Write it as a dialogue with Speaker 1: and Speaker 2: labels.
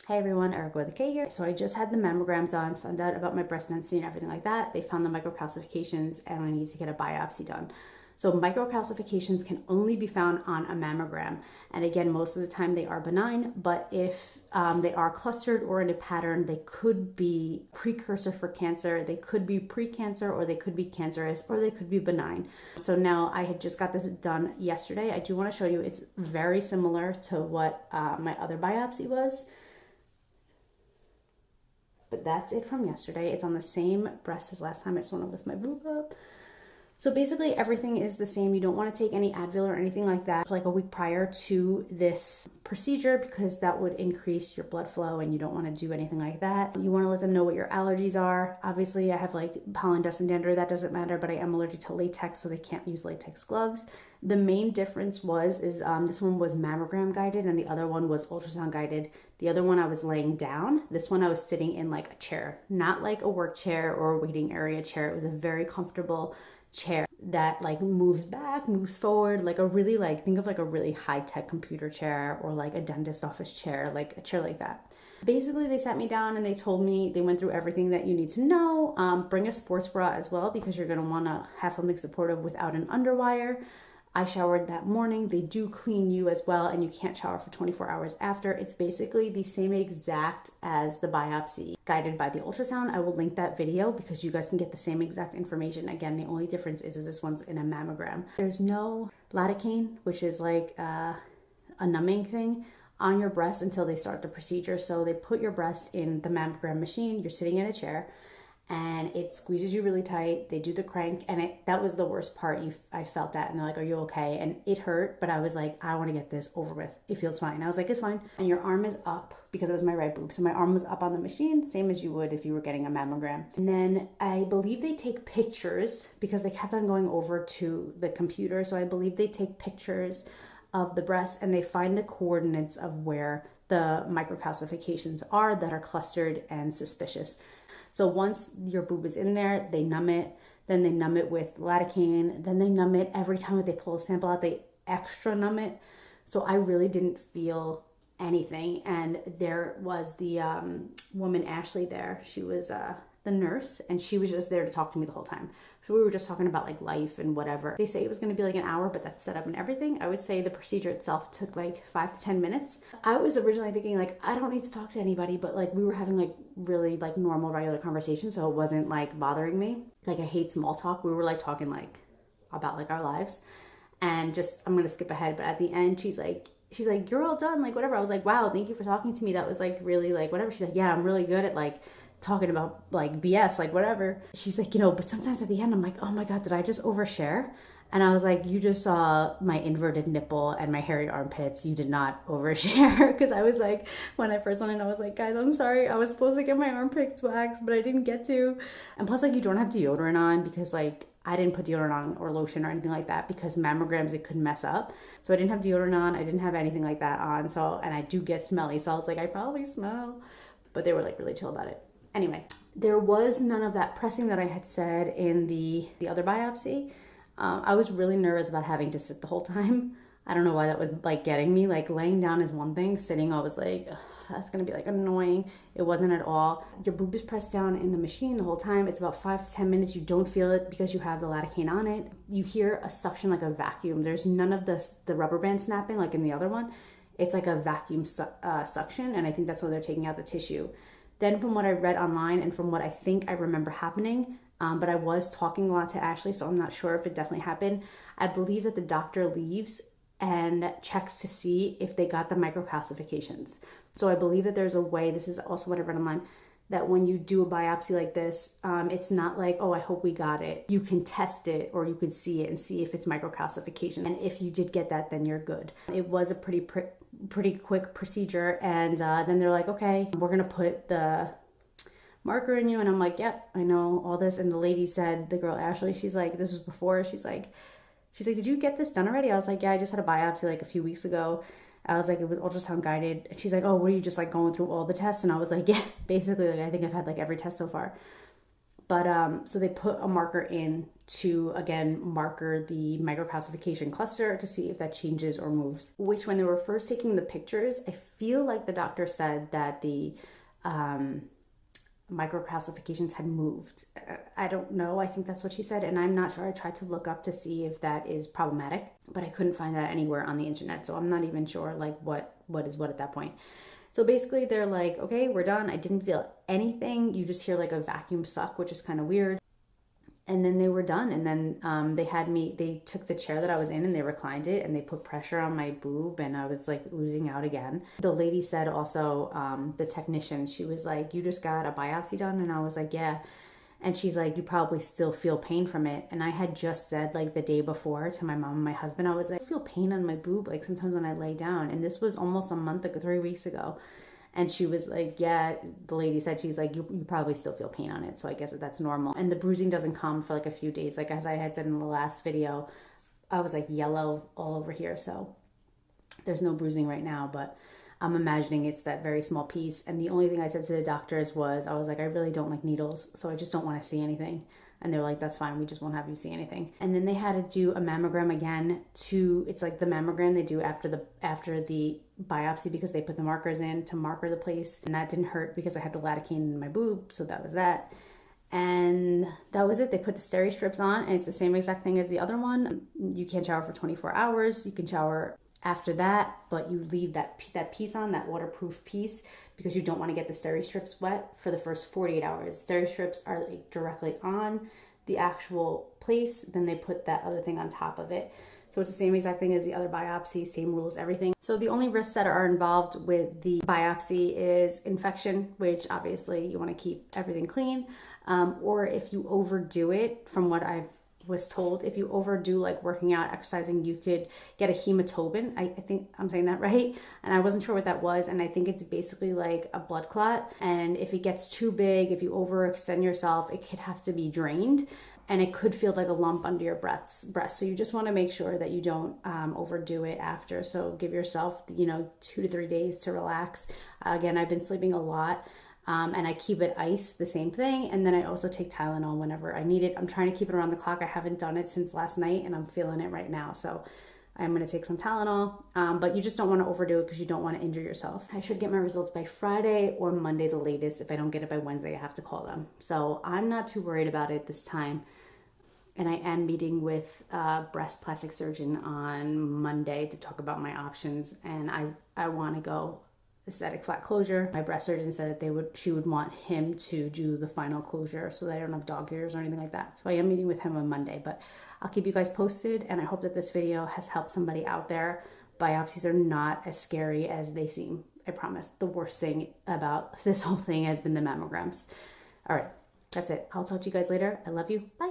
Speaker 1: Hey everyone, Erica with a K here. So I just had the mammogram done, found out about my breast density and everything like that. They found the microcalcifications and I need to get a biopsy done. So microcalcifications can only be found on a mammogram. And again, most of the time they are benign, but if they are clustered or in a pattern, they could be precursor for cancer, they could be pre-cancer, or they could be cancerous, or they could be benign. So now I had just got this done yesterday. I do want to show you, it's very similar to what my other biopsy was. But that's it from yesterday. It's on the same breast as last time. I just want to lift my boob up. So basically everything is the same. You don't want to take any Advil or anything like that like a week prior to this procedure because that would increase your blood flow and you don't want to do anything like that. You want to let them know what your allergies are. Obviously I have like pollen dust and dander, that doesn't matter, but I am allergic to latex, so they can't use latex gloves. The main difference is this one was mammogram guided and the other one was ultrasound guided. The other one I was laying down. This one I was sitting in like a chair, not like a work chair or a waiting area chair. It was a very comfortable chair that like moves back, moves forward, like a really think of like a really high-tech computer chair or like a dentist office chair, like a chair like that. Basically they sat me down and they told me, they went through everything that you need to know. Bring a sports bra as well because you're going to want to have something supportive without an underwire. I showered that morning. They do clean you as well, and you can't shower for 24 hours after. It's basically the same exact as the biopsy guided by the ultrasound. I will link that video because you guys can get the same exact information. Again, the only difference is this one's in a mammogram. There's no lidocaine, which is like a numbing thing, on your breast until they start the procedure. So they put your breast in the mammogram machine. You're sitting in a chair and it squeezes you really tight. They do the crank, and that was the worst part. I felt that, and they're like, "Are you okay?" And it hurt, but I was like, "I want to get this over with. It feels fine." I was like, "It's fine." And your arm is up because it was my right boob, so my arm was up on the machine, same as you would if you were getting a mammogram. And then I believe they take pictures because they kept on going over to the computer. So I believe they take pictures of the breast and they find the coordinates of where the microcalcifications are that are clustered and suspicious. So once your boob is in there, they numb it, then they numb it with lidocaine, then they numb it every time that they pull a sample out, they extra numb it. So I really didn't feel anything. And there was the woman, Ashley, there. She was the nurse, and she was just there to talk to me the whole time. So we were just talking about like life and whatever. They say it was going to be like an hour, but that's set up and everything. I would say the procedure itself took like 5 to 10 minutes. I was originally thinking like, I don't need to talk to anybody, but like we were having like really like normal, regular conversation. So it wasn't like bothering me. Like I hate small talk. We were like talking like about like our lives, and just, I'm going to skip ahead. But at the end, she's like, "You're all done." Like whatever. I was like, "Wow, thank you for talking to me. That was like really like whatever." She's like, "Yeah, I'm really good at like talking about like BS, like whatever." She's like, but sometimes at the end I'm like, "Oh my God, did I just overshare?" And I was like, "You just saw my inverted nipple and my hairy armpits. You did not overshare." Because I was like, when I first went in, I was like, "Guys, I'm sorry. I was supposed to get my armpits waxed, but I didn't get to." And plus, like, you don't have deodorant on because like I didn't put deodorant on or lotion or anything like that because mammograms, it could mess up. So I didn't have deodorant on. I didn't have anything like that on. So, and I do get smelly. So I was like, I probably smell. But they were like really chill about it. Anyway, there was none of that pressing that I had said in the other biopsy. I was really nervous about having to sit the whole time. I don't know why that was like getting me. Like laying down is one thing. Sitting, I was like, that's gonna be like annoying. It wasn't at all. Your boob is pressed down in the machine the whole time. It's about 5 to 10 minutes. You don't feel it because you have the lidocaine on it. You hear a suction like a vacuum. There's none of the rubber band snapping like in the other one. It's like a vacuum suction, and I think that's why they're taking out the tissue. Then from what I read online and from what I think I remember happening, but I was talking a lot to Ashley, so I'm not sure if it definitely happened. I believe that the doctor leaves and checks to see if they got the microcalcifications. So I believe that there's a way, this is also what I read online, that when you do a biopsy like this, it's not like, "Oh, I hope we got it." You can test it or you could see it and see if it's microcalcification. And if you did get that, then you're good. It was a pretty quick procedure. And then they're like, "Okay, we're going to put the marker in you." And I'm like, "Yep, I know all this." And the lady said, the girl, Ashley, she's like, this was before, she's like, "Did you get this done already?" I was like, "Yeah, I just had a biopsy like a few weeks ago." I was like, "It was ultrasound guided." And she's like, "Oh, what are you just like going through all the tests?" And I was like, "Yeah, basically, like I think I've had like every test so far." But so they put a marker in to again marker the microcalcification cluster to see if that changes or moves. Which, when they were first taking the pictures, I feel like the doctor said that the microcalcifications had moved. I don't know. I think that's what she said, and I'm not sure. I tried to look up to see if that is problematic, but I couldn't find that anywhere on the internet. So I'm not even sure like what is what at that point. So basically they're like, okay, we're done. I didn't feel anything. You just hear like a vacuum suck, which is kind of weird. And then they were done. And then they took the chair that I was in and they reclined it and they put pressure on my boob and I was like oozing out again. The lady said also, the technician, she was like, you just got a biopsy done? And I was like, yeah. And she's like, you probably still feel pain from it. And I had just said like the day before to my mom and my husband, I was like, I feel pain on my boob like sometimes when I lay down. And this was almost a month ago, 3 weeks ago. And she was like, yeah, the lady said, she's like, you probably still feel pain on it. So I guess that's normal. And the bruising doesn't come for like a few days. Like as I had said in the last video, I was like yellow all over here. So there's no bruising right now, but I'm imagining it's that very small piece. And the only thing I said to the doctors was, I was like, I really don't like needles. So I just don't want to see anything. And they were like, that's fine. We just won't have you see anything. And then they had to do a mammogram again it's like the mammogram they do after the biopsy because they put the markers in to marker the place. And that didn't hurt because I had the lidocaine in my boob. So that was that. And that was it. They put the steri strips on and it's the same exact thing as the other one. You can't shower for 24 hours. You can shower after that, but you leave that piece on, that waterproof piece, because you don't want to get the steri strips wet for the first 48 hours. Steri strips are like directly on the actual place, then they put that other thing on top of it. So it's the same exact thing as the other biopsy, same rules, everything. So the only risks that are involved with the biopsy is infection, which obviously you want to keep everything clean, or if you overdo it, from what I've was told, if you overdo like working out, exercising, you could get a hematoma. I think I'm saying that right. And I wasn't sure what that was. And I think it's basically like a blood clot. And if it gets too big, if you overextend yourself, it could have to be drained. And it could feel like a lump under your breast. So you just want to make sure that you don't overdo it after. So give yourself, 2 to 3 days to relax. Again, I've been sleeping a lot. And I keep it iced, the same thing. And then I also take Tylenol whenever I need it. I'm trying to keep it around the clock. I haven't done it since last night and I'm feeling it right now. So I'm going to take some Tylenol, but you just don't want to overdo it because you don't want to injure yourself. I should get my results by Friday or Monday the latest. If I don't get it by Wednesday, I have to call them. So I'm not too worried about it this time. And I am meeting with a breast plastic surgeon on Monday to talk about my options. And I want to go aesthetic flat closure. My breast surgeon said that she would want him to do the final closure so that I don't have dog ears or anything like that. So I am meeting with him on Monday, but I'll keep you guys posted and I hope that this video has helped somebody out there. Biopsies are not as scary as they seem. I promise. The worst thing about this whole thing has been the mammograms. All right, that's it. I'll talk to you guys later. I love you. Bye.